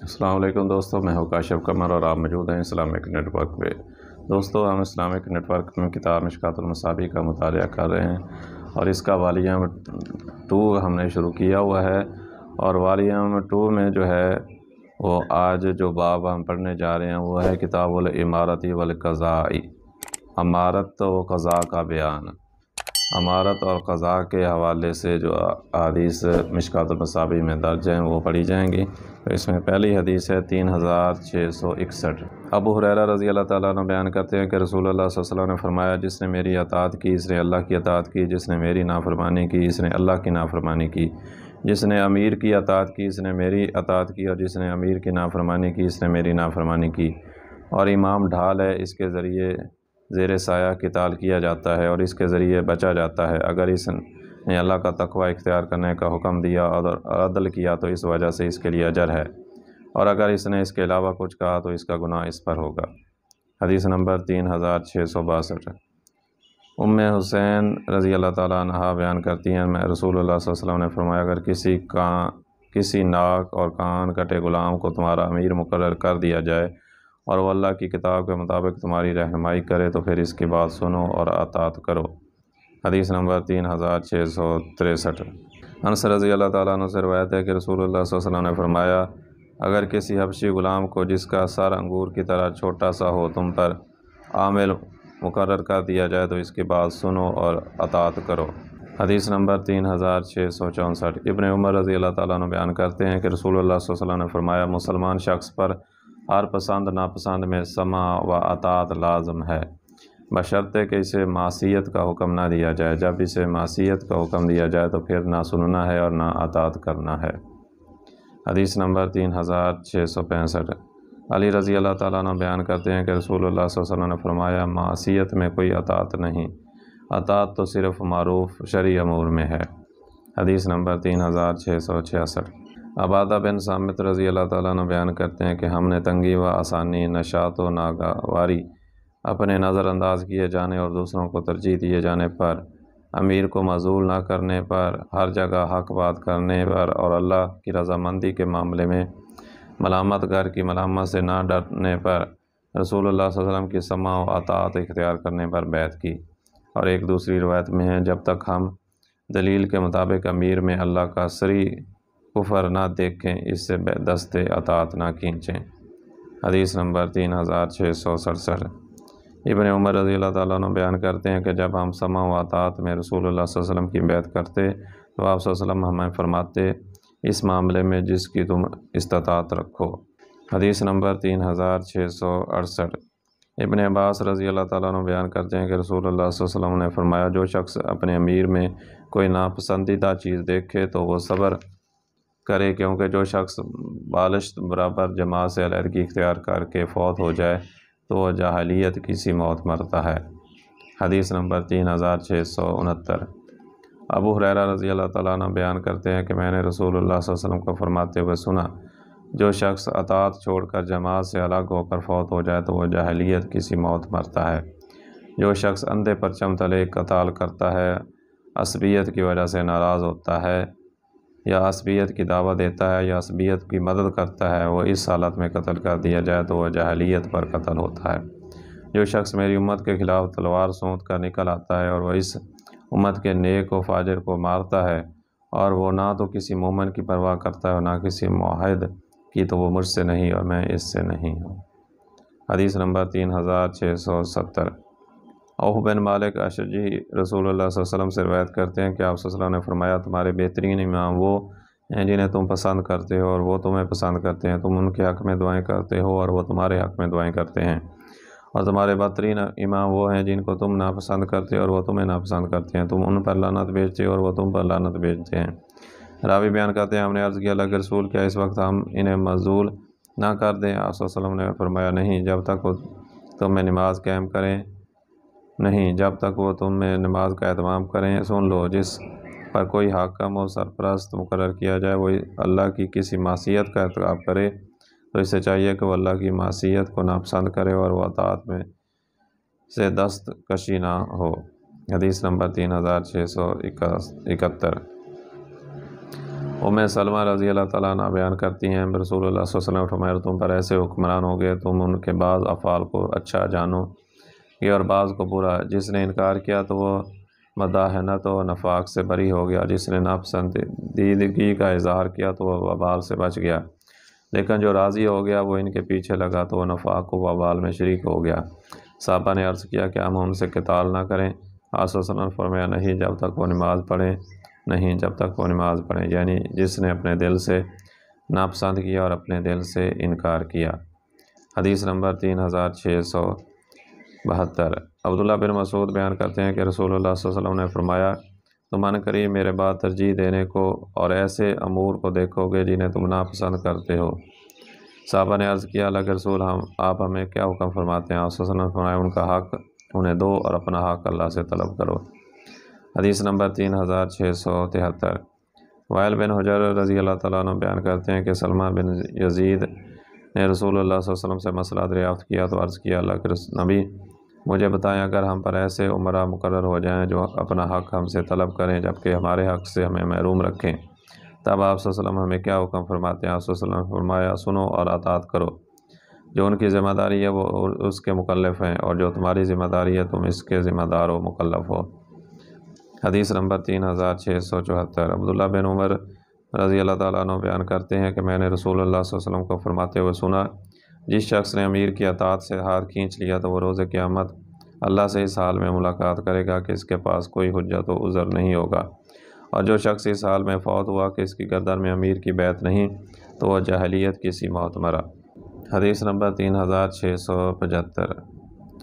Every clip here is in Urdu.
السلام علیکم دوستو، میں ہوں کاشف قمر اور آپ موجود ہیں اسلامک نیٹ ورک پہ۔ دوستو، ہم اسلامک نیٹ ورک میں کتاب مشکوٰۃ المصابیح کا مطالعہ کر رہے ہیں اور اس کا والیوم 2 ہم نے شروع کیا ہوا ہے، اور والیوم 2 میں جو ہے وہ آج جو باب ہم پڑھنے جا رہے ہیں وہ ہے کتاب الامارۃ والقضاء، امارت و قضاء کا بیان۔ امارت اور قضاء کے حوالے سے جو احادیث مشکوٰۃ المصابیح میں درج ہیں وہ پڑھی جائیں گی۔ تو اس میں پہلی حدیث ہے 3661۔ ابو ہریرہ رضی اللہ تعالیٰ عنہ بیان کرتے ہیں کہ رسول اللہ صلی اللہ علیہ وسلم نے فرمایا، جس نے میری اطاعت کی اس نے اللہ کی اطاعت کی، جس نے میری نافرمانی کی اس نے اللہ کی نافرمانی کی، جس نے امیر کی اطاعت کی اس نے میری اطاعت کی، اور جس نے امیر کی نافرمانی کی اس نے میری نافرمانی کی۔ اور امام ڈھال ہے، اس کے ذریعے زیر سایہ قتال کیا جاتا ہے اور اس کے ذریعے بچا جاتا ہے۔ اگر اس نے اللہ کا تقوی اختیار کرنے کا حکم دیا اور عدل کیا تو اس وجہ سے اس کے لیے اجر ہے، اور اگر اس نے اس کے علاوہ کچھ کہا تو اس کا گناہ اس پر ہوگا۔ حدیث نمبر 3662۔ ام حسین رضی اللہ تعالیٰ عنہ بیان کرتی ہیں، میں رسول اللہ صلی اللہ علیہ وسلم نے فرمایا، اگر کسی ناک اور کان کٹے غلام کو تمہارا امیر مقرر کر دیا جائے اور وہ اللہ کی کتاب کے مطابق تمہاری رہنمائی کرے تو پھر اس کی بات سنو اور اطاعت کرو۔ حدیث نمبر 3663۔ انس رضی اللہ تعالیٰ عنہ سے روایت ہے کہ رسول اللہ صلی اللہ علیہ وسلم نے فرمایا، اگر کسی حبشی غلام کو جس کا سر انگور کی طرح چھوٹا سا ہو تم پر عامل مقرر کر دیا جائے تو اس کی بات سنو اور اطاعت کرو۔ حدیث نمبر 3664۔ ابن عمر رضی اللہ تعالیٰ عنہ بیان کرتے ہیں کہ رسول اللہ صلی اللہ علیہ وسلم نے فرمایا، مسلمان شخص پر ہر پسند ناپسند میں سمع و اطاعت لازم ہے، بشرطے کہ اسے معصیت کا حکم نہ دیا جائے۔ جب اسے معصیت کا حکم دیا جائے تو پھر نہ سننا ہے اور نہ اطاعت کرنا ہے۔ حدیث نمبر 3665۔ علی رضی اللہ تعالیٰ عنہ بیان کرتے ہیں کہ رسول اللہ صلی اللہ علیہ وسلم نے فرمایا، معصیت میں کوئی اطاعت نہیں، اطاعت تو صرف معروف شرعی امور میں ہے۔ حدیث نمبر 3666۔ عبادہ بن صامت رضی اللہ تعالیٰ عنہ بیان کرتے ہیں کہ ہم نے تنگی و آسانی، نشاط و ناگواری، اپنے نظر انداز کیے جانے اور دوسروں کو ترجیح دیے جانے پر، امیر کو معزول نہ کرنے پر، ہر جگہ حق بات کرنے پر اور اللہ کی رضامندی کے معاملے میں ملامت گر کی ملامت سے نہ ڈرنے پر رسول اللہ صلی اللہ علیہ وسلم کی سماع و اطاعت اختیار کرنے پر بیعت کی۔ اور ایک دوسری روایت میں ہے، جب تک ہم دلیل کے مطابق امیر میں اللہ کا صریح کفر نہ دیکھیں اس سے دست اطاعت نہ کھینچیں۔ حدیث نمبر 3667۔ ابن عمر رضی اللہ تعالیٰ عنہ بیان کرتے ہیں کہ جب ہم سمع و اطاعت میں رسول اللہ صلی اللہ علیہ وسلم کی بیعت کرتے تو آپ صلی اللہ علیہ وسلم ہمیں فرماتے، اس معاملے میں جس کی تم استطاعت رکھو۔ حدیث نمبر 3668۔ ابن عباس رضی اللہ تعالیٰ عنہ بیان کرتے ہیں کہ رسول اللہ صلی اللہ علیہ وسلم نے فرمایا، جو شخص اپنے امیر میں کوئی ناپسندیدہ چیز دیکھے تو وہ صبر کرے، کیونکہ جو شخص بالشت برابر جماعت سے علیحدگی اختیار کر کے فوت ہو جائے تو وہ جاہلیت کی سی موت مرتا ہے۔ حدیث نمبر 3669۔ ابو ہریرہ رضی اللہ تعالیٰ عنہ بیان کرتے ہیں کہ میں نے رسول اللہ صلی اللہ علیہ وسلم کو فرماتے ہوئے سنا، جو شخص اطاعت چھوڑ کر جماعت سے الگ ہو کر فوت ہو جائے تو وہ جاہلیت کی سی موت مرتا ہے۔ جو شخص اندھے پرچم تلے قتال کرتا ہے، عصبیت کی وجہ سے ناراض ہوتا ہے یا عصبیت کی دعوت دیتا ہے یا عصبیت کی مدد کرتا ہے، وہ اس حالت میں قتل کر دیا جائے تو وہ جاہلیت پر قتل ہوتا ہے۔ جو شخص میری امت کے خلاف تلوار سونت کر نکل آتا ہے اور وہ اس امت کے نیک و فاجر کو مارتا ہے، اور وہ نہ تو کسی مومن کی پرواہ کرتا ہے اور نہ کسی موحد کی، تو وہ مجھ سے نہیں اور میں اس سے نہیں ہوں۔ حدیث نمبر 3670۔ عوف بن مالک اشجعی رسول اللہ صلی اللہ علیہ وسلم سے روایت کرتے ہیں کہ آپ صلی اللہ علیہ وسلم نے فرمایا، تمہارے بہترین امام وہ ہیں جنہیں تم پسند کرتے ہو اور وہ تمہیں پسند کرتے ہیں، تم ان کے حق میں دعائیں کرتے ہو اور وہ تمہارے حق میں دعائیں کرتے ہیں، اور تمہارے بدترین امام وہ ہیں جن کو تم ناپسند کرتے ہو اور وہ تمہیں ناپسند کرتے ہیں، تم ان پر لعنت بھیجتے ہو اور وہ تم پر لعنت بھیجتے ہیں۔ راوی بیان کرتے ہیں، ہم نے عرض کیا، اللہ کے رسول، کیا اس وقت ہم انہیں معزول نہ کر دیں؟ آپ صلی اللہ علیہ وسلم نے فرمایا، نہیں، جب تک وہ تم میں نماز قائم کریں، نہیں جب تک وہ تم میں نماز کا اہتمام کریں۔ سن لو، جس پر کوئی حاکم و سرپرست مقرر کیا جائے وہ اللہ کی کسی معصیت کا ارتکاب کرے تو اسے چاہیے کہ وہ اللہ کی معصیت کو ناپسند کرے اور وہ اطاعت میں سے دست کشی نہ ہو۔ حدیث نمبر 3671۔ سلمہ رضی اللہ تعالیٰ عنہ بیان کرتی ہیں رسول اللہ صلی اللہ علیہ وسلم فرمایا تم پر ایسے حکمران ہو گئے تم ان کے بعض افعال کو اچھا جانو گے اور بعض کو برا، جس نے انکار کیا تو وہ مداحنت و نفاق سے بری ہو گیا، جس نے ناپسندیدگی کا اظہار کیا تو وہ وبال سے بچ گیا، لیکن جو راضی ہو گیا وہ ان کے پیچھے لگا تو وہ نفاق و وبال میں شریک ہو گیا۔ صحابہ نے عرض کیا کہ ہم ان سے قتال نہ کریں؟ آپ صلی اللہ علیہ وسلم نے فرمایا نہیں جب تک وہ نماز پڑھیں، یعنی جس نے اپنے دل سے ناپسند کیا اور اپنے دل سے انکار کیا۔ حدیث نمبر 3672۔ عبداللہ بن مسعود بیان کرتے ہیں کہ رسول اللہ صلی اللہ علیہ وسلم نے فرمایا تم عنقریب میرے بعد ترجیح دینے کو اور ایسے امور کو دیکھو گے جنہیں تم ناپسند کرتے ہو۔ صحابہ نے عرض کیا اللہ کے رسول آپ ہمیں کیا حکم فرماتے ہیں؟ آپ صلی اللہ علیہ وسلم نے فرمایا ان کا حق انہیں دو اور اپنا حق اللہ سے طلب کرو۔ حدیث نمبر 3673۔ وائل بن حجر رضی اللہ تعالیٰ عنہ بیان کرتے ہیں کہ سلمہ بن یزید نے رسول اللہ صلی اللہ علیہ وسلم سے مسئلہ دریافت کیا تو عرض کیا اللہ کے نبی مجھے بتائیں اگر ہم پر ایسے عمرہ مقرر ہو جائیں جو اپنا حق ہم سے طلب کریں جبکہ ہمارے حق سے ہمیں محروم رکھیں، تب آپ صلی اللہ علیہ وسلم ہمیں کیا حکم فرماتے ہیں؟ آپ صلی اللہ علیہ وسلم نے فرمایا سنو اور اطاعت کرو، جو ان کی ذمہ داری ہے وہ اس کے مکلف ہیں اور جو تمہاری ذمہ داری ہے تم اس کے ذمہ دار و مکلف ہو۔ حدیث نمبر 3674۔ عبداللہ بن عمر رضی اللہ تعالیٰ عنہ بیان کرتے ہیں کہ میں نے رسول اللہ صلی اللہ علیہ وسلم کو فرماتے ہوئے سنا جس شخص نے امیر کی اطاعت سے ہاتھ کھینچ لیا تو وہ روز قیامت اللہ سے اس حال میں ملاقات کرے گا کہ اس کے پاس کوئی حجت و عذر نہیں ہوگا، اور جو شخص اس حال میں فوت ہوا کہ اس کی گردن میں امیر کی بیعت نہیں تو وہ جاہلیت کی سی موت مرا۔ حدیث نمبر 3675۔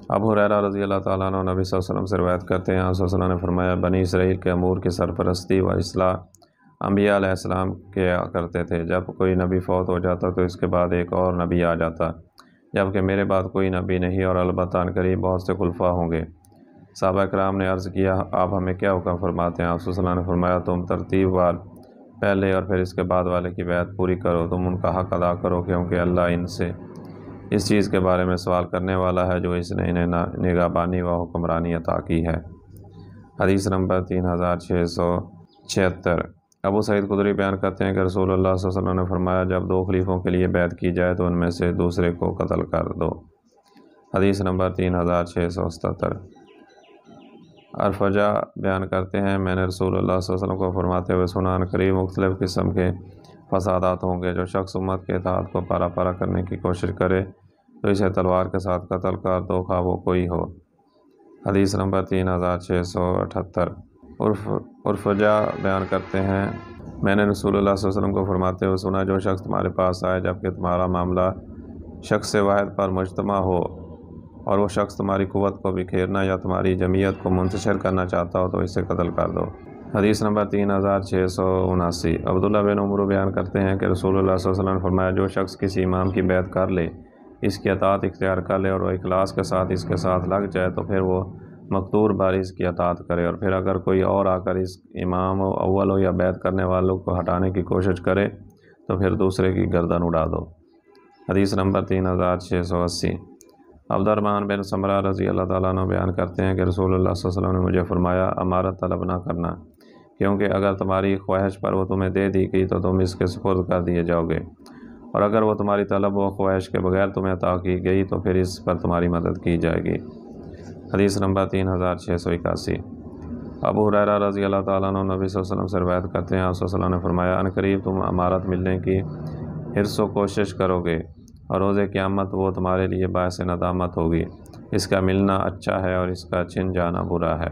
ابو ہریرہ رضی اللہ تعالیٰ عنہ نبی صلی اللہ علیہ وسلم سے روایت کرتے ہیں آپ صلی اللہ علیہ وسلم نے فرمایا بنی اسرائیل کے امور کی سرپرستی و اصلاح انبیاء علیہ السلام کیا کرتے تھے، جب کوئی نبی فوت ہو جاتا تو اس کے بعد ایک اور نبی آ جاتا، جبکہ میرے بعد کوئی نبی نہیں اور البتہ عنقریب بہت سے خلفاء ہوں گے۔ صحابہ کرام نے عرض کیا آپ ہمیں کیا حکم فرماتے ہیں؟ آپ صلی اللہ علیہ وسلم نے فرمایا تم ترتیب وار پہلے اور پھر اس کے بعد والے کی بیعت پوری کرو، تم ان کا حق ادا کرو کیونکہ اللہ ان سے اس چیز کے بارے میں سوال کرنے والا ہے جو اس نے انہیں نگہبانی و حکمرانی عطا کی ہے۔ حدیث نمبر 3676۔ ابو سعید خدری بیان کرتے ہیں کہ رسول اللہ صلی اللہ علیہ وسلم نے فرمایا جب دو خلیفوں کے لیے بیعت کی جائے تو ان میں سے دوسرے کو قتل کر دو۔ حدیث نمبر 3677۔ ارفجہ بیان کرتے ہیں میں نے رسول اللہ صلی اللہ علیہ وسلم کو فرماتے ہوئے سنا عنقریب مختلف قسم کے فسادات ہوں گے، جو شخص امت کے اطاعت کو پارا پارا کرنے کی کوشش کرے تو اسے تلوار کے ساتھ قتل کر دو خواہ وہ کوئی ہو۔ حدیث نمبر 3678۔ ارفجہ بیان کرتے ہیں میں نے رسول اللہ صلی اللہ علیہ وسلم کو فرماتے ہوئے سنا جو شخص تمہارے پاس آئے جبکہ تمہارا معاملہ شخص واحد پر مجتمع ہو اور وہ شخص تمہاری قوت کو بکھیرنا یا تمہاری جمعیت کو منتشر کرنا چاہتا ہو تو اسے قتل کر دو۔ حدیث نمبر 3679۔ عبداللہ بن عمر بیان کرتے ہیں کہ رسول اللہ صلی اللہ علیہ وسلم نے فرمایا جو شخص کسی امام کی بیعت کر لے، اس کی اطاعت اختیار کر لے اور وہ اخلاص کے ساتھ اس کے ساتھ لگ جائے تو پھر وہ مقتور باری اس کی اطاعت کرے، اور پھر اگر کوئی اور آ کر اس امام اول ہو یا بیعت کرنے والوں کو ہٹانے کی کوشش کرے تو پھر دوسرے کی گردن اڑا دو۔ حدیث نمبر 3680۔ عبد الرحمن بن سمرہ رضی اللہ تعالیٰ عنہ بیان کرتے ہیں کہ رسول اللہ صلی اللہ علیہ وسلم نے مجھے فرمایا امارت طلب نہ کرنا، کیونکہ اگر تمہاری خواہش پر وہ تمہیں دے دی گئی تو تم اس کے سپرد کر دیے جاؤ گے، اور اگر وہ تمہاری طلب و خواہش کے بغیر تمہیں عطا کی گئی تو پھر اس پر تمہاری مدد کی جائے گی۔ حدیث نمبر 3681۔ ابو ہریرہ رضی اللہ تعالیٰ عنہ نبی صلی اللہ علیہ وسلم سے روایت کرتے ہیں آپ صلی اللہ علیہ وسلم نے فرمایا عنقریب تم امارت ملنے کی حرص و کوشش کرو گے اور روز قیامت وہ تمہارے لیے باعث ندامت ہوگی، اس کا ملنا اچھا ہے اور اس کا چھن جانا برا ہے۔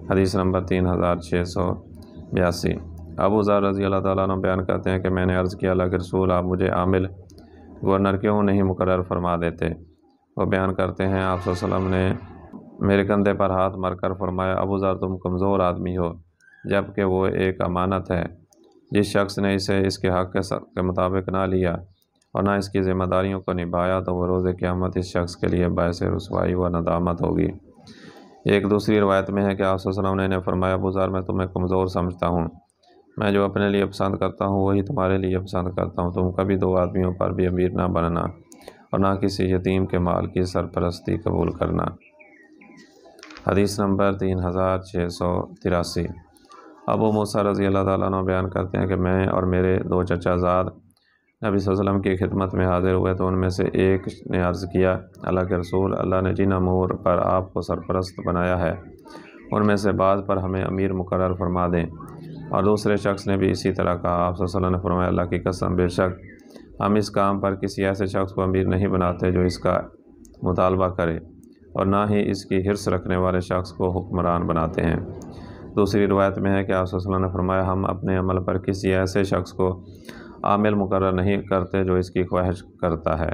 حدیث نمبر 3682۔ ابو ذر رضی اللہ تعالیٰ عنہ بیان کرتے ہیں کہ میں نے عرض کیا اللہ کے رسول آپ مجھے عامل گورنر کیوں نہیں مقرر فرما دیتے؟ وہ بیان کرتے ہیں آپ صلی اللہ علیہ وسلم نے میرے کندھے پر ہاتھ مار کر فرمایا ابو ذر تم کمزور آدمی ہو، جبکہ وہ ایک امانت ہے، جس شخص نے اسے اس کے حق کے مطابق نہ لیا اور نہ اس کی ذمہ داریوں کو نبھایا تو وہ روز قیامت اس شخص کے لیے باعث رسوائی و ندامت ہوگی۔ ایک دوسری روایت میں ہے کہ آپ صلی اللہ علیہ وسلم نے فرمایا ابو ذر میں تمہیں کمزور سمجھتا ہوں، میں جو اپنے لیے پسند کرتا ہوں وہی تمہارے لیے پسند کرتا ہوں، تم کبھی دو آدمیوں پر بھی امیر نہ بننا اور نہ کسی یتیم کے مال کی سرپرستی قبول کرنا۔ حدیث نمبر 3683۔ ابو موسیٰ رضی اللہ تعالیٰ عنہ بیان کرتے ہیں کہ میں اور میرے دو چچا زاد نبی صلی اللہ علیہ وسلم کی خدمت میں حاضر ہوئے تو ان میں سے ایک نے عرض کیا، اللہ کے رسول، اللہ نے جن امور پر آپ کو سرپرست بنایا ہے ان میں سے بعض پر ہمیں امیر مقرر فرما دیں۔ اور دوسرے شخص نے بھی اسی طرح کہا۔ آپ صلی اللہ علیہ وسلم نے فرمایا، اللہ کی قسم، بے شک ہم اس کام پر کسی ایسے شخص کو امیر نہیں بناتے جو اس کا مطالبہ کرے، اور نہ ہی اس کی حرص رکھنے والے شخص کو حکمران بناتے ہیں۔ دوسری روایت میں ہے کہ آپ صلی اللہ علیہ وسلم نے فرمایا، ہم اپنے عمل پر کسی ایسے شخص کو عامل مقرر نہیں کرتے جو اس کی خواہش کرتا ہے۔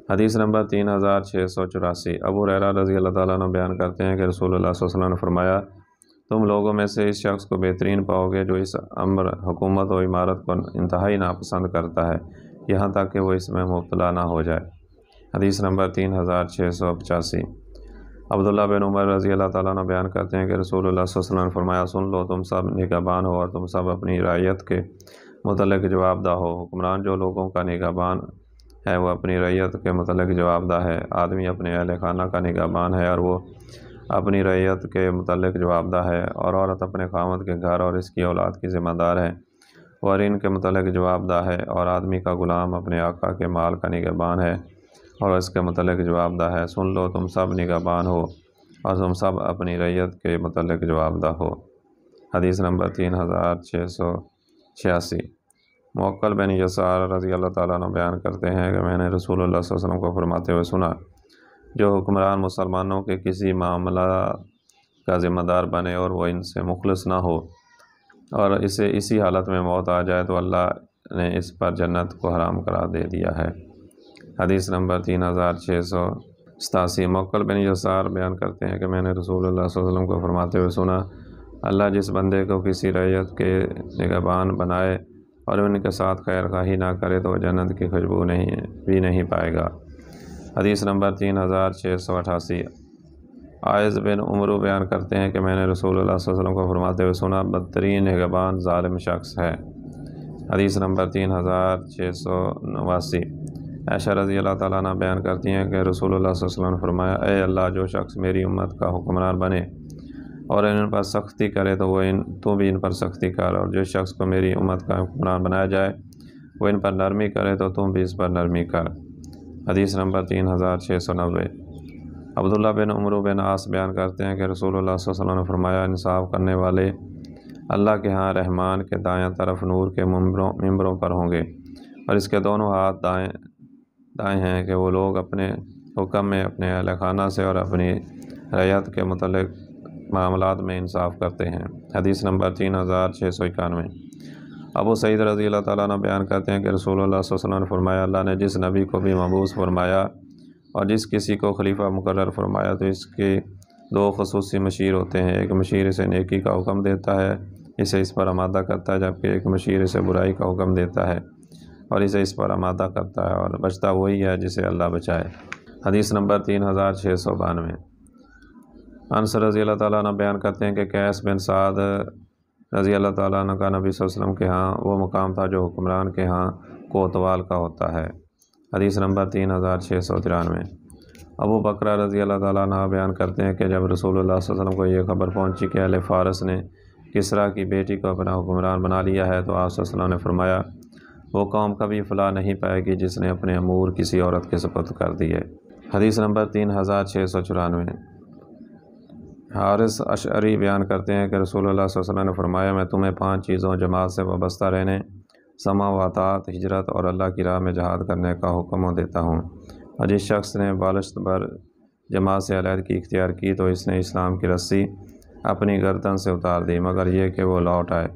حدیث نمبر 3684۔ ابو ہریرہ رضی اللہ تعالیٰ عنہ بیان کرتے ہیں کہ رسول اللہ صلی اللہ علیہ وسلم نے فرمایا، تم لوگوں میں سے اس شخص کو بہترین پاؤ گے جو اس امر، حکومت و عمارت کو انتہائی ناپسند کرتا ہے، یہاں تک کہ وہ اس میں مبتلا نہ ہو جائے۔ حدیث نمبر 3685۔ عبداللہ بن عمر رضی اللہ تعالیٰ عنہ بیان کرتے ہیں کہ رسول اللہ صلی اللہ علیہ وسلم نے فرمایا، سن لو، تم سب نگہبان ہو اور تم سب اپنی رعیت کے متعلق جواب دہ ہو۔ حکمران جو لوگوں کا نگہبان ہے وہ اپنی رعیت کے متعلق جواب دہ ہے۔ آدمی اپنے اہل خانہ کا نگہبان ہے اور وہ اپنی رعیت کے متعلق جواب دہ ہے، اور عورت اپنے خاوند کے گھر اور اس کی اولاد کی ذمہ دار ہے اور ان کے متعلق جواب دہ ہے، اور آدمی کا غلام اپنے آقا کے مال کا نگہبان ہے اور اس کے متعلق جواب دہ ہے۔ سن لو، تم سب نگہبان ہو اور تم سب اپنی رعیت کے متعلق جواب دہ ہو۔ حدیث نمبر 3686۔ موکل بن یسار رضی اللہ تعالیٰ عنہ بیان کرتے ہیں کہ میں نے رسول اللہ صلی اللہ علیہ وسلم کو فرماتے ہوئے سنا، جو حکمران مسلمانوں کے کسی معاملہ کا ذمہ دار بنے اور وہ ان سے مخلص نہ ہو اور اسے اسی حالت میں موت آ جائے تو اللہ نے اس پر جنت کو حرام قرار دے دیا ہے۔ حدیث نمبر 3687۔ موکل بن یسار بیان کرتے ہیں کہ میں نے رسول اللہ صلی اللہ علیہ وسلم کو فرماتے ہوئے سنا، اللہ جس بندے کو کسی رعیت کے نگہبان بنائے اور ان کے ساتھ خیر خواہی نہ کرے تو وہ جنت کی خوشبو بھی نہیں پائے گا۔ حدیث نمبر 3688۔ عائض بن عمرو بیان کرتے ہیں کہ میں نے رسول اللہ صلی اللہ علیہ وسلم کو فرماتے ہوئے سنا، بدترین نگہبان ظالم شخص ہے۔ حدیث نمبر 3689۔ عائشہ رضی اللہ تعالیٰ عنہ بیان کرتی ہیں کہ رسول اللہ صلی اللہ علیہ وسلم نے فرمایا، اے اللہ، جو شخص میری امت کا حکمران بنے اور ان پر سختی کرے تو بھی ان پر سختی کر، اور جو شخص کو میری امت کا حکمران بنایا جائے وہ ان پر نرمی کرے تو تم بھی اس پر نرمی کر۔ حدیث نمبر 3690۔ عبداللہ بن عمرو بن عاص بیان کرتے ہیں کہ رسول اللہ صلی اللہ علیہ وسلم نے فرمایا، انصاف کرنے والے اللہ کے ہاں رحمان کے دائیں طرف نور کے ممبروں پر ہوں گے، اور اس کے دونوں ہاتھ دائیں ہیں کہ وہ لوگ اپنے حکم میں اپنے اہل خانہ سے اور اپنی رعیت کے متعلق معاملات میں انصاف کرتے ہیں۔ حدیث نمبر 3691۔ ابو سعید رضی اللہ تعالیٰ عنہ بیان کرتے ہیں کہ رسول اللہ صلی اللہ علیہ وسلم نے فرمایا، اللہ نے جس نبی کو بھی مبعوث فرمایا اور جس کسی کو خلیفہ مقرر فرمایا تو اس کے دو خصوصی مشیر ہوتے ہیں، ایک مشیر اسے نیکی کا حکم دیتا ہے، اسے اس پر آمادہ کرتا ہے، جبکہ ایک مشیر اسے برائی کا حکم دیتا ہے اور اسے اس پر آمادہ کرتا ہے، اور بچتا وہی ہے جسے اللہ بچائے۔ حدیث نمبر 3692۔ انس رضی اللہ تعالیٰ عنہ بیان کرتے ہیں کہ قیس بن سعد رضی اللہ تعالیٰ عنہ کا نبی صلی اللہ علیہ وسلم کے ہاں وہ مقام تھا جو حکمران کے ہاں کوتوال کا ہوتا ہے۔ حدیث نمبر 3693۔ ابو بکرہ رضی اللہ تعالیٰ عنہ بیان کرتے ہیں کہ جب رسول اللہ صلی اللہ علیہ وسلم کو یہ خبر پہنچی کہ اہل فارس نے کسریٰ کی بیٹی کو اپنا حکمران بنا لیا ہے تو آپ صلی اللہ علیہ وسلم نے فرمایا، وہ قوم کبھی فلاح نہیں پائے گی جس نے اپنے امور کسی عورت کے سپرد کر دیے۔ حدیث نمبر 3694۔ حارث اشعری بیان کرتے ہیں کہ رسول اللہ صلی اللہ علیہ وسلم نے فرمایا، میں تمہیں 5 چیزوں جماعت سے وابستہ رہنے، سمع و اطاعت، ہجرت اور اللہ کی راہ میں جہاد کرنے کا حکم دیتا ہوں، اور جس شخص نے بالشت بر جماعت سے علیحدگی اختیار کی تو اس نے اسلام کی رسی اپنی گردن سے اتار دی مگر یہ کہ وہ لوٹ آئے،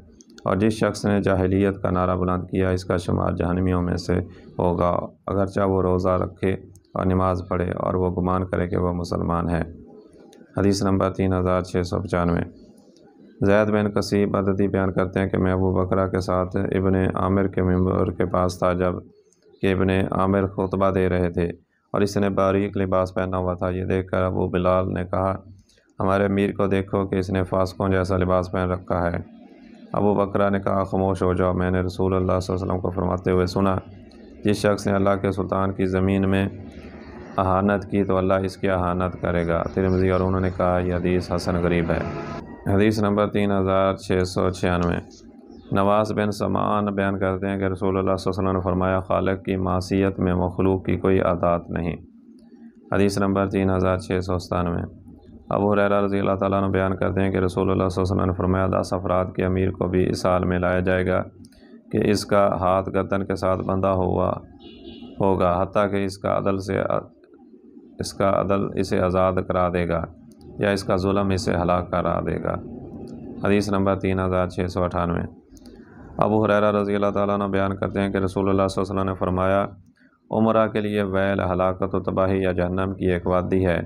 اور جس شخص نے جاہلیت کا نعرہ بلند کیا اس کا شمار جہنمیوں میں سے ہوگا، اگرچہ وہ روزہ رکھے اور نماز پڑھے اور وہ گمان کرے کہ وہ مسلمان ہے۔ حدیث نمبر 3695۔ زید بن قصیب عددی بیان کرتے ہیں کہ میں ابو بکرہ کے ساتھ ابن عامر کے ممبر کے پاس تھا جب کہ ابن عامر خطبہ دے رہے تھے اور اس نے باریک لباس پہنا ہوا تھا۔ یہ دیکھ کر ابو بلال نے کہا، ہمارے امیر کو دیکھو کہ اس نے فاسقوں جیسا لباس پہن رکھا ہے۔ ابو بکرہ نے کہا، خاموش ہو جاؤ، میں نے رسول اللہ صلی اللہ علیہ وسلم کو فرماتے ہوئے سنا، جس شخص نے اللہ کے سلطان کی زمین میں اہانت کی تو اللہ اس کی اہانت کرے گا۔ ترمذی اور انہوں نے کہا یہ حدیث حسن غریب ہے۔ حدیث نمبر 3696۔ نواس بن سمعان بیان کرتے ہیں کہ رسول اللہ صلی اللہ علیہ وسلم نے فرمایا خالق کی معصیت میں مخلوق کی کوئی عادات نہیں۔ حدیث نمبر 3697۔ ابو ہریرہ رضی اللہ تعالیٰ عنہ بیان کرتے ہیں کہ رسول اللہ صلی اللہ علیہ وسلم نے فرمایا 10 افراد کے امیر کو بھی اس حال میں لایا جائے گا کہ اس کا ہاتھ گردن کے ساتھ بندھا ہوا ہوگا حتیٰ کہ اس کا عدل اسے آزاد کرا دے گا یا اس کا ظلم اسے ہلاک کرا دے گا۔ حدیث نمبر 3698۔ ابو ہریرہ رضی اللہ تعالیٰ عنہ بیان کرتے ہیں کہ رسول اللہ صلی اللہ علیہ وسلم نے فرمایا عمرہ کے لیے ویل ہلاکت و تباہی یا جہنم کی ایک وادی ہے،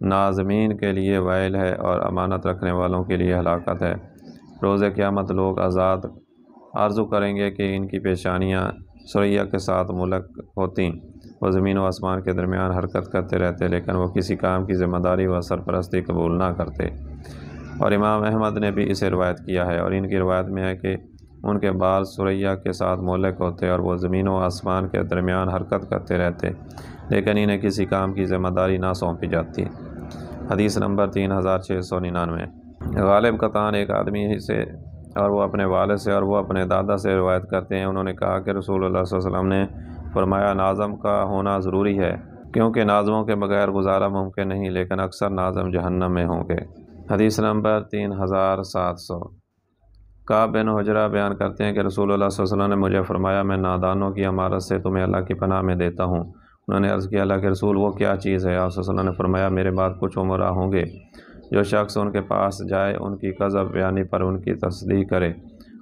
ناظمین کے لیے ویل ہے اور امانت رکھنے والوں کے لیے ہلاکت ہے۔ روز قیامت لوگ آزاد آرزو کریں گے کہ ان کی پیشانیاں سریا کے ساتھ ملک ہوتیں، وہ زمین و آسمان کے درمیان حرکت کرتے رہتے لیکن وہ کسی کام کی ذمہ داری و سرپرستی قبول نہ کرتے۔ اور امام احمد نے بھی اسے روایت کیا ہے اور ان کی روایت میں ہے کہ ان کے بال سریا کے ساتھ ملک ہوتے اور وہ زمین و آسمان کے درمیان حرکت کرتے رہتے لیکن انہیں کسی کام کی ذمہ داری نہ سونپی جاتی۔ حدیث نمبر 3699۔ غالب قطان ایک آدمی سے اور وہ اپنے والد سے اور وہ اپنے دادا سے روایت کرتے ہیں، انہوں نے کہا کہ رسول اللہ صلی اللہ علیہ وسلم نے فرمایا ناظم کا ہونا ضروری ہے کیونکہ ناظموں کے بغیر گزارا ممکن نہیں لیکن اکثر ناظم جہنم میں ہوں گے۔ حدیث نمبر 3700۔ کعب بن حجرہ بیان کرتے ہیں کہ رسول اللہ صلی اللہ علیہ وسلم نے مجھے فرمایا میں نادانوں کی امارت سے تمہیں اللہ کی پناہ میں دیتا ہوں۔ انہوں نے عرض کیا اللہ کے رسول وہ کیا چیز ہے؟ آپ صلی اللہ علیہ وسلم نے فرمایا میرے بعد کچھ عمرہ ہوں گے، جو شخص ان کے پاس جائے ان کی کذب بیانی پر ان کی تصدیق کرے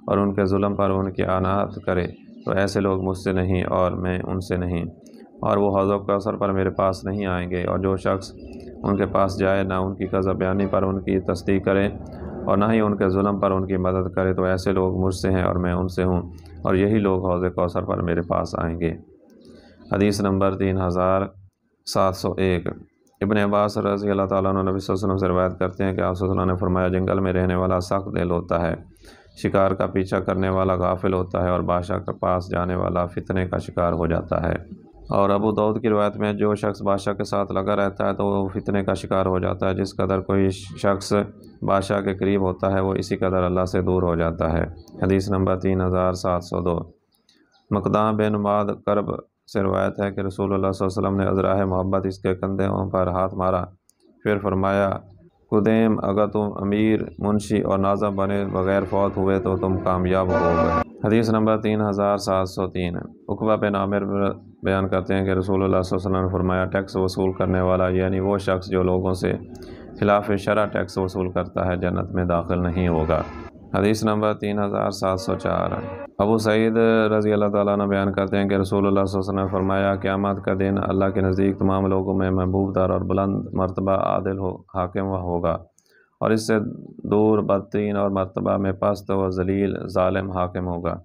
اور ان کے ظلم پر ان کی اعنات کرے تو ایسے لوگ مجھ سے نہیں اور میں ان سے نہیں، اور وہ حوض کوثر پر میرے پاس نہیں آئیں گے۔ اور جو شخص ان کے پاس جائے نہ ان کی کذب بیانی پر ان کی تصدیق کرے اور نہ ہی ان کے ظلم پر ان کی مدد کرے تو ایسے لوگ مجھ سے ہیں اور میں ان سے ہوں، اور یہی لوگ حوض کوثر پر میرے پاس آئیں گے۔ حدیث نمبر 3701۔ ابن عباس رضی اللہ تعالیٰ عنہ نبی صلی اللہ علیہ وسلم سے روایت کرتے ہیں کہ آپ صلی اللہ علیہ وسلم نے فرمایا جنگل میں رہنے والا سخت دل ہوتا ہے، شکار کا پیچھا کرنے والا غافل ہوتا ہے اور بادشاہ کے پاس جانے والا فتنے کا شکار ہو جاتا ہے۔ اور ابو داؤد کی روایت میں جو شخص بادشاہ کے ساتھ لگا رہتا ہے تو وہ فتنے کا شکار ہو جاتا ہے، جس قدر کوئی شخص بادشاہ کے قریب ہوتا ہے وہ اسی قدر اللہ سے دور ہو جاتا ہے۔ حدیث نمبر 3702۔ مقدام بن معد کرب سے روایت ہے کہ رسول اللہ صلی اللہ علیہ وسلم نے ازراہ محبت اس کے کندھوں پر ہاتھ مارا، پھر فرمایا قدیم اگر تم امیر منشی اور ناظم بنے بغیر فوت ہوئے تو تم کامیاب ہو گئے۔ حدیث نمبر 3703۔ عقبہ بن عامر بیان کرتے ہیں کہ رسول اللہ صلی اللہ علیہ وسلم نے فرمایا ٹیکس وصول کرنے والا یعنی وہ شخص جو لوگوں سے خلاف شرع ٹیکس وصول کرتا ہے جنت میں داخل نہیں ہوگا۔ حدیث نمبر 3704۔ ابو سعید رضی اللہ تعالیٰ عنہ بیان کرتے ہیں کہ رسول اللہ صلی اللہ علیہ وسلم نے فرمایا قیامت کا دن اللہ کے نزدیک تمام لوگوں میں محبوب تر اور بلند مرتبہ عادل حاکم ہوگا، اور اس سے دور بدترین اور مرتبہ میں پست و ذلیل ظالم حاکم ہوگا۔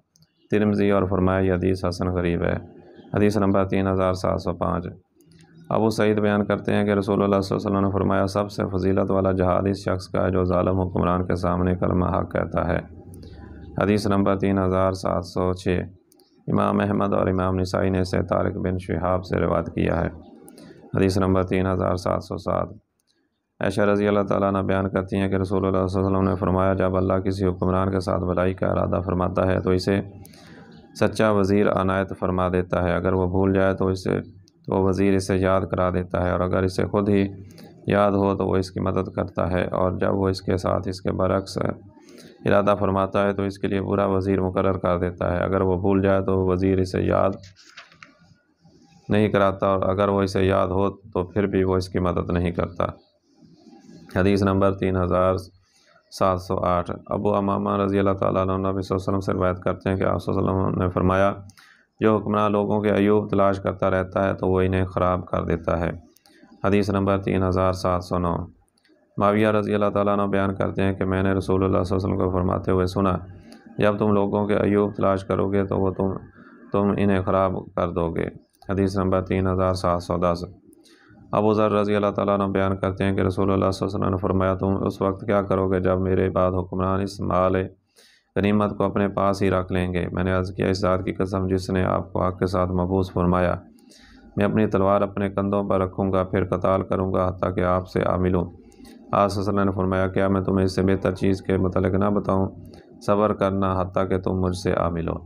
ترمذی اور فرمایا یہ حدیث حسن غریب ہے۔ حدیث نمبر 3705۔ ابو سعید بیان کرتے ہیں کہ رسول اللہ صلی اللہ علیہ وسلم نے فرمایا سب سے فضیلت والا جہاد اس شخص کا ہے جو ظالم حکمران کے سامنے کلمہ حق کہتا ہے۔ حدیث نمبر 3706۔ امام احمد اور امام نسائی نے اسے طارق بن شہاب سے روایت کیا ہے۔ حدیث نمبر 3707۔ عائشہ رضی اللہ تعالیٰ عنہ بیان کرتی ہیں کہ رسول اللہ صلی اللہ علیہ وسلم نے فرمایا جب اللہ کسی حکمران کے ساتھ بھلائی کا ارادہ فرماتا ہے تو اسے سچا وزیر عنایت فرما دیتا ہے، اگر وہ بھول جائے تو وہ وزیر اسے یاد کرا دیتا ہے، اور اگر اسے خود ہی یاد ہو تو وہ اس کی مدد کرتا ہے، اور جب وہ اس کے ساتھ اس کے برعکس ارادہ فرماتا ہے تو اس کے لیے برا وزیر مقرر کر دیتا ہے، اگر وہ بھول جائے تو وزیر اسے یاد نہیں کراتا، اور اگر وہ اسے یاد ہو تو پھر بھی وہ اس کی مدد نہیں کرتا۔ حدیث نمبر 3708۔ ابو امامہ رضی اللہ تعالیٰ عنہ نبی صلی اللہ علیہ وسلم سے روایت کرتے ہیں کہ آپ صلی اللہ علیہ وسلم نے فرمایا جو حکمراں لوگوں کے عیوب تلاش کرتا رہتا ہے تو وہ انہیں خراب کر دیتا ہے۔ حدیث نمبر 3709۔ معاویہ رضی اللہ تعالیٰ عنہ بیان کرتے ہیں کہ میں نے رسول اللہ صلی اللہ علیہ وسلم کو فرماتے ہوئے سنا جب تم لوگوں کے عیوب تلاش کرو گے تو وہ تم انہیں خراب کر دو گے۔ حدیث نمبر 3710۔ ابو ذر رضی اللہ تعالیٰ عنہ بیان کرتے ہیں کہ رسول اللہ صلی اللہ علیہ وسلم نے فرمایا تم اس وقت کیا کرو گے جب میرے بعد حکمران اس مال غنیمت کو اپنے پاس ہی رکھ لیں گے؟ میں نے عرض کیا اس ذات کی قسم جس نے آپ کو حق کے ساتھ مبعوث فرمایا، میں اپنی تلوار اپنے کندھوں پر رکھوں گا پھر قتال کروں گا حتیٰ کہ آپ سے آ ملوں، آپ صلی اللہ علیہ وسلم نے فرمایا کیا میں تمہیں اس سے بہتر چیز کے متعلق نہ بتاؤں؟ صبر کرنا حتیٰ کہ تم مجھ سے عامل ہو۔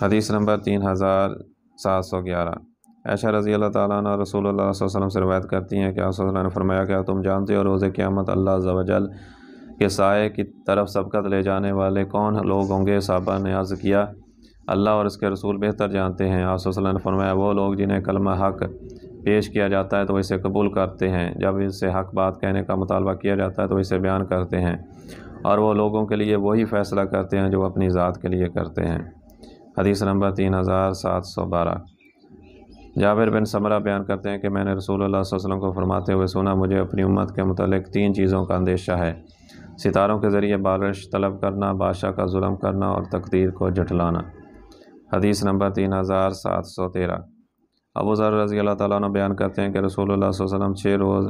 حدیث نمبر 3711۔ عائشہ رضی اللہ تعالیٰ عنہ رسول اللہ صلی اللہ علیہ وسلم سے روایت کرتی ہیں کہ آپ صلی اللہ علیہ وسلم نے فرمایا کیا تم جانتے ہو روز قیامت اللہ عز و جل کے سائے کی طرف سبقت لے جانے والے کون لوگ ہوں گے؟ صحابہ نے عرض کیا اللہ اور اس کے رسول بہتر جانتے ہیں۔ آپ صلی اللہ علیہ وسلم نے فرمایا وہ لوگ جنہیں کلمہ حق پیش کیا جاتا ہے تو اسے قبول کرتے ہیں، جب اس سے حق بات کہنے کا مطالبہ کیا جاتا ہے تو اسے بیان کرتے ہیں، اور وہ لوگوں کے لیے وہی فیصلہ کرتے ہیں جو اپنی ذات کے لیے کرتے ہیں۔ حدیث نمبر 3712۔ جابر بن سمرہ بیان کرتے ہیں کہ میں نے رسول اللہ صلی اللہ علیہ وسلم کو فرماتے ہوئے سنا مجھے اپنی امت کے متعلق 3 چیزوں کا اندیشہ ہے: ستاروں کے ذریعے بارش طلب کرنا، بادشاہ کا ظلم کرنا اور تقدیر کو جھٹلانا۔ حدیث نمبر 3713۔ ابو ذر رضی اللہ تعالیٰ عنہ بیان کرتے ہیں کہ رسول اللہ صلی اللہ علیہ وسلم 6 روز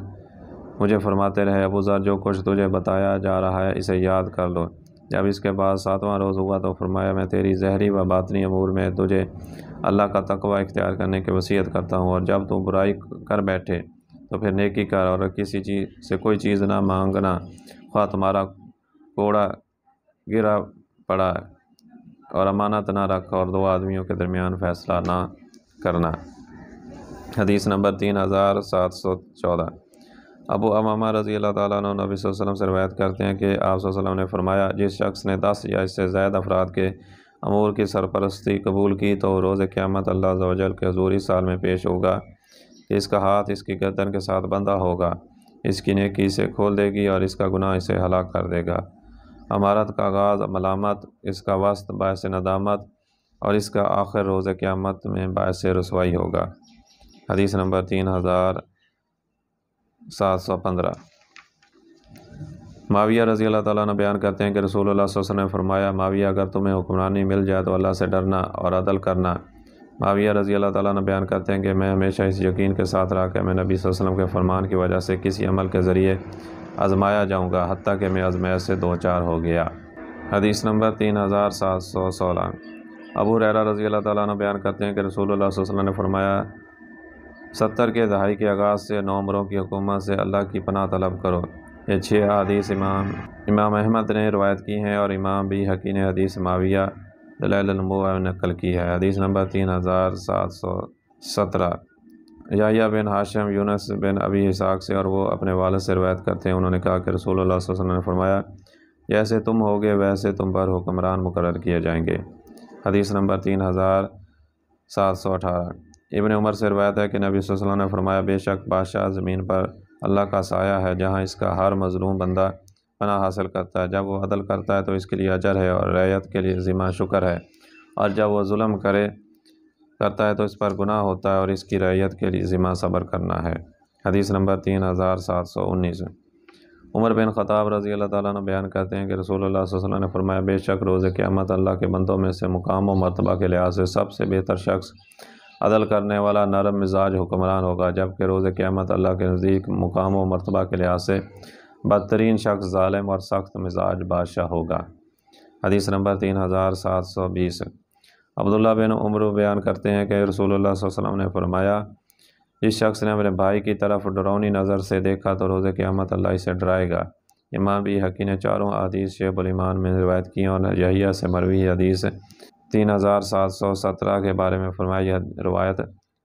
مجھے فرماتے رہے ابو ذر جو کچھ تجھے بتایا جا رہا ہے اسے یاد کر لو۔ جب اس کے بعد 7واں روز ہوا تو فرمایا میں تیری ظاہری و باطنی امور میں تجھے اللہ کا تقوی اختیار کرنے کی وصیت کرتا ہوں، اور جب تو برائی کر بیٹھے تو پھر نیکی کر، اور کسی چیز سے کوئی چیز نہ مانگنا، خواہ تمہارا کوڑا گرا پڑا، اور امانت نہ رکھ، اور 2 آدمیوں کے درمیان فیصلہ نہ کرنا۔ حدیث نمبر 3714۔ ابو امامہ رضی اللہ تعالیٰ عنہ نبی صلی اللہ علیہ وسلم سے روایت کرتے ہیں کہ آپ صلی اللہ علیہ وسلم نے فرمایا جس شخص نے 10 یا اس سے زائد افراد کے امور کی سرپرستی قبول کی تو روز قیامت اللہ عز و جل کے حضور اس سال میں پیش ہوگا کہ اس کا ہاتھ اس کی گردن کے ساتھ بندھا ہوگا، اس کی نیکی اسے کھول دے گی اور اس کا گناہ اسے ہلاک کر دے گا۔ امارت کا آغاز ملامت، اس کا وسط باعث ندامت، اور اس کا آخر روز قیامت میں باعث رسوائی ہوگا۔ حدیث نمبر 3715۔ معاویہ رضی اللہ تعالیٰ عنہ بیان کرتے ہیں کہ رسول اللہ صلی اللہ علیہ وسلم نے فرمایا معاویہ اگر تمہیں حکمرانی مل جائے تو اللہ سے ڈرنا اور عدل کرنا۔ معاویہ رضی اللہ تعالیٰ عنہ بیان کرتے ہیں کہ میں ہمیشہ اس یقین کے ساتھ رہا کہ میں نبی صلی اللہ علیہ وسلم کے فرمان کی وجہ سے کسی عمل کے ذریعے آزمایا جاؤں گا، حتیٰ کہ میں آزمائش سے 2 ہو گیا۔ حدیث نمبر 3716۔ ابو ہریرہ رضی اللہ تعالیٰ عنہ بیان کرتے ہیں کہ رسول اللہ صلی اللہ علیہ وسلم نے فرمایا 70 کے دہائی کے آغاز سے 9 عمروں کی حکومت سے اللہ کی پناہ طلب کرو۔ یہ 6 حدیث امام احمد نے روایت کی ہیں، اور امام بیہقی نے حدیث معاویہ دلائل النبوہ میں نقل کی ہے۔ حدیث نمبر 3717۔ یحییٰ بن ہاشم یونس بن ابی اسحاق سے اور وہ اپنے والد سے روایت کرتے ہیں، انہوں نے کہا کہ رسول اللہ صلی اللہ علیہ وسلم نے فرمایا جیسے تم ہوگے ویسے تم پر حکمران مقرر کیے جائیں گے۔ حدیث نمبر 3718۔ ابن عمر سے روایت ہے کہ نبی صلی اللہ علیہ وسلم نے فرمایا بے شک بادشاہ زمین پر اللہ کا سایہ ہے جہاں اس کا ہر مظلوم بندہ پناہ حاصل کرتا ہے، جب وہ عدل کرتا ہے تو اس کے لیے اجر ہے اور رعیت کے لیے ذمہ شکر ہے، اور جب وہ ظلم کرتا ہے تو اس پر گناہ ہوتا ہے اور اس کی رعیت کے لیے ذمہ صبر کرنا ہے۔ حدیث نمبر 3719۔ عمر بن خطاب رضی اللہ تعالیٰ عنہ بیان کرتے ہیں کہ رسول اللہ صلی اللہ علیہ وسلم نے فرمایا بے شک روز قیامت اللہ کے بندوں میں سے مقام و مرتبہ کے لحاظ سے سب سے بہتر شخص عدل کرنے والا نرم مزاج حکمران ہوگا، جبکہ روز قیامت اللہ کے نزدیک مقام و مرتبہ کے لحاظ سے بدترین شخص ظالم اور سخت مزاج بادشاہ ہوگا۔ حدیث نمبر 3720۔ عبداللہ بن عمر بیان کرتے ہیں کہ رسول اللہ صلی اللہ علیہ وسلم نے فرمایا جس شخص نے اپنے بھائی کی طرف ڈراؤنی نظر سے دیکھا تو روز قیامت اللہ اسے ڈرائے گا۔ امام بیہقی نے 4 حدیث شعب الایمان میں روایت کی اور یحییٰ سے مروی حدیث 3717 کے بارے میں فرمایا یہ روایت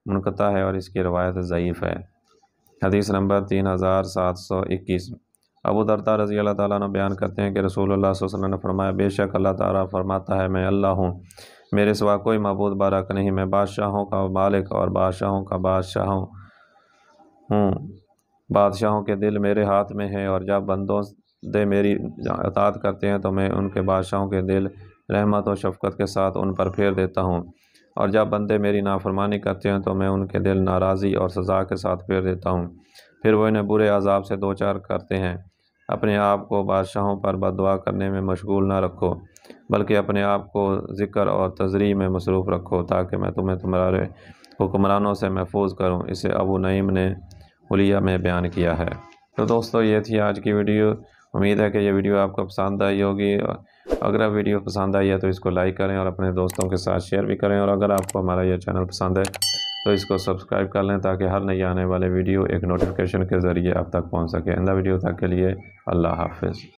منقطع ہے اور اس کی روایت ضعیف ہے۔ حدیث نمبر 3721۔ ابو درداء رضی اللہ تعالیٰ عنہ بیان کرتے ہیں کہ رسول اللہ صلی اللہ علیہ وسلم نے فرمایا بے شک اللہ تعالیٰ فرماتا ہے میں اللہ ہوں، میرے سوا کوئی معبود برحق نہیں، میں بادشاہوں کا مالک اور بادشاہوں کا بادشاہ ہوں، بادشاہوں کے دل میرے ہاتھ میں ہیں، اور جب بندے میری اطاعت کرتے ہیں تو میں ان کے بادشاہوں کے دل رحمت و شفقت کے ساتھ ان پر پھیر دیتا ہوں، اور جب بندے میری نافرمانی کرتے ہیں تو میں ان کے دل ناراضی اور سزا کے ساتھ پھیر دیتا ہوں، پھر وہ انہیں برے عذاب سے 2 کرتے ہیں۔ اپنے آپ کو بادشاہوں پر بد دعا کرنے میں مشغول نہ رکھو، بلکہ اپنے آپ کو ذکر اور تذریح میں مصروف رکھو تاکہ میں تمہیں تمہارے حکمرانوں سے محفوظ کروں۔ اسے ابو نعیم نے حلیہ میں بیان کیا ہے۔ تو دوستو یہ تھی آج کی ویڈیو، امید ہے کہ یہ ویڈیو آپ کو پسند آئی ہوگی۔ اگر ویڈیو پسند آئی ہے تو اس کو لائک کریں اور اپنے دوستوں کے ساتھ شیئر بھی کریں، اور اگر آپ کو ہمارا یہ چینل پسند ہے تو اس کو سبسکرائب کر لیں تاکہ ہر نئی آنے والے ویڈیو ایک نوٹیفیکیشن کے ذریعے آپ تک پہنچ سکے۔ آئندہ ویڈیو تک کے لیے اللہ حافظ۔